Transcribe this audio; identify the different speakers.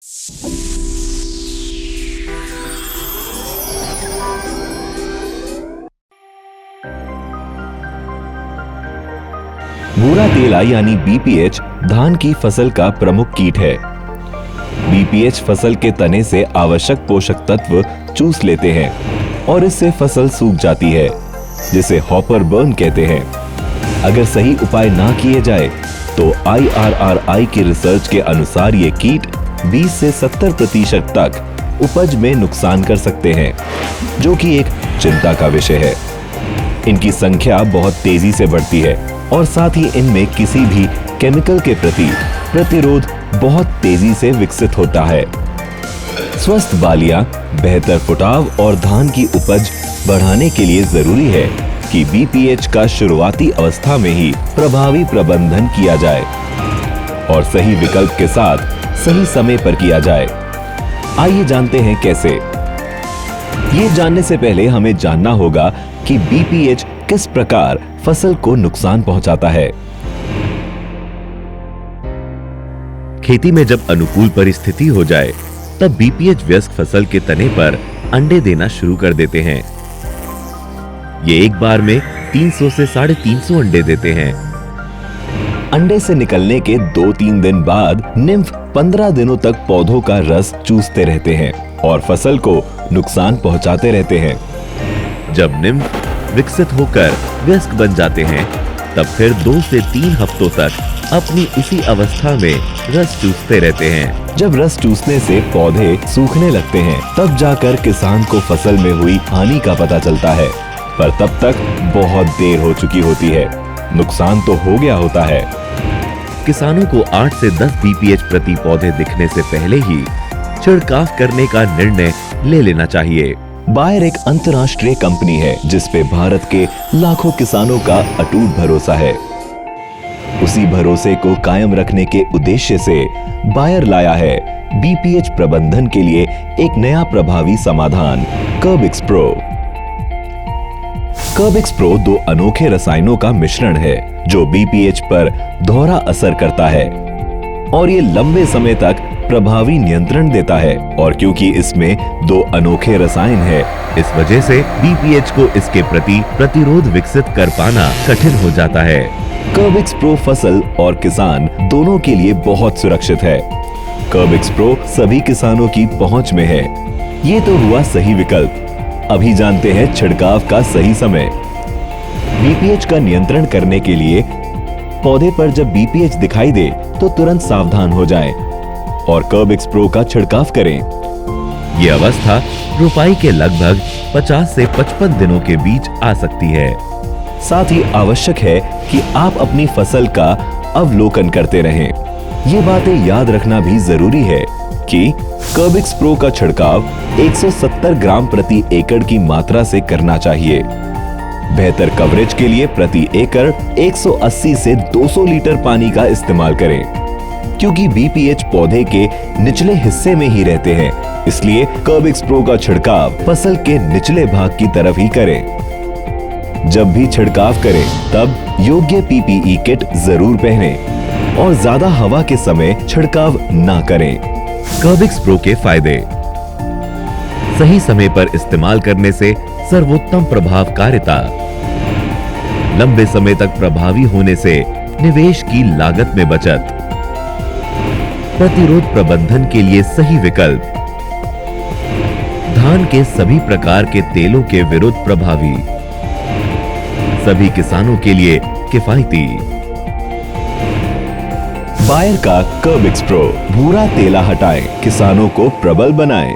Speaker 1: भूरा तेला यानी बीपीएच धान की फसल का प्रमुख कीट है। बीपीएच फसल के तने से आवश्यक पोषक तत्व चूस लेते हैं और इससे फसल सूख जाती है, जिसे हॉपर बर्न कहते हैं। अगर सही उपाय ना किए जाए तो IRRI की रिसर्च के अनुसार ये कीट 20 से 70% तक उपज में नुकसान कर सकते हैं, जो कि एक चिंता का विषय है। इनकी संख्या बहुत तेजी से बढ़ती है और साथ ही इनमें किसी भी केमिकल के प्रति प्रतिरोध बहुत तेजी से विकसित होता है। स्वस्थ बालियां, बेहतर फुटाव और धान की उपज बढ़ाने के लिए जरूरी है कि बीपीएच का शुरुआती अवस्था में ही प्रभावी प्रबंधन किया जाए और सही विकल्प के साथ सही समय पर किया जाए। आइए जानते हैं कैसे। ये जानने से पहले हमें जानना होगा कि बीपीएच किस प्रकार फसल को नुकसान पहुंचाता है। खेती में जब अनुकूल परिस्थिति हो जाए तब बीपीएच वयस्क फसल के तने पर अंडे देना शुरू कर देते हैं। ये एक बार में 300 से 350 अंडे देते हैं। अंडे से निकलने के 2-3 दिन बाद निम्फ 15 दिनों तक पौधों का रस चूसते रहते हैं और फसल को नुकसान पहुंचाते रहते हैं। जब निम्फ विकसित होकर वयस्क बन जाते हैं तब फिर 2 से 3 हफ्तों तक अपनी इसी अवस्था में रस चूसते रहते हैं। जब रस चूसने से पौधे सूखने लगते हैं तब जाकर किसान को फसल में हुई हानि का पता चलता है, पर तब तक बहुत देर हो चुकी होती है। नुकसान तो हो गया होता है। किसानों को 8 से 10 बीपीएच प्रति पौधे दिखने से पहले ही छिड़काव करने का निर्णय ले लेना चाहिए। बायर एक अंतर्राष्ट्रीय कंपनी है जिस पे भारत के लाखों किसानों का अटूट भरोसा है। उसी भरोसे को कायम रखने के उद्देश्य से बायर लाया है बीपीएच प्रबंधन के लिए एक नया प्रभावी समाधान कर्बिक्स प्रो। कर्बिक्स प्रो 2 अनोखे रसायनों का मिश्रण है जो बीपीएच पर दोहरा असर करता है और ये लंबे समय तक प्रभावी नियंत्रण देता है। और क्योंकि इसमें 2 अनोखे रसायन है, इस वजह से बीपीएच को इसके प्रति प्रतिरोध विकसित कर पाना कठिन हो जाता है। कर्बिक्स प्रो फसल और किसान दोनों के लिए बहुत सुरक्षित है। कर्बिक्स प्रो सभी किसानों की पहुंच में है। ये तो हुआ सही विकल्प। अभी जानते हैं छिड़काव का सही समय। बीपीएच का नियंत्रण करने के लिए पौधे पर जब बीपीएच दिखाई दे तो तुरंत सावधान हो जाएं और कर्बिक्स प्रो का छिड़काव करें। यह अवस्था रोपाई के लगभग 50 से 55 दिनों के बीच आ सकती है। साथ ही आवश्यक है कि आप अपनी फसल का अवलोकन करते रहें। ये बातें याद रखना भी जरूरी है कि कर्बिक्स प्रो का छिड़काव 170 ग्राम प्रति एकड़ की मात्रा से करना चाहिए। बेहतर कवरेज के लिए प्रति एकड़ 180 से 200 लीटर पानी का इस्तेमाल करें। क्योंकि बीपीएच पौधे के निचले हिस्से में ही रहते हैं, इसलिए कर्बिक्स प्रो का छिड़काव फसल के निचले भाग की तरफ ही करें। जब भी छिड़काव करें तब योग्य पीपीई किट जरूर पहनें और ज्यादा हवा के समय छिड़काव ना करें। कर्बिक्स प्रो के फायदे। सही समय पर इस्तेमाल करने से सर्वोत्तम प्रभावकारिता। लंबे समय तक प्रभावी होने से निवेश की लागत में बचत। प्रतिरोध प्रबंधन के लिए सही विकल्प। धान के सभी प्रकार के तेलों के विरुद्ध प्रभावी। सभी किसानों के लिए किफायती। बायर का कर्बिक्स प्रो, भूरा तेला हटाएं, किसानों को प्रबल बनाएं।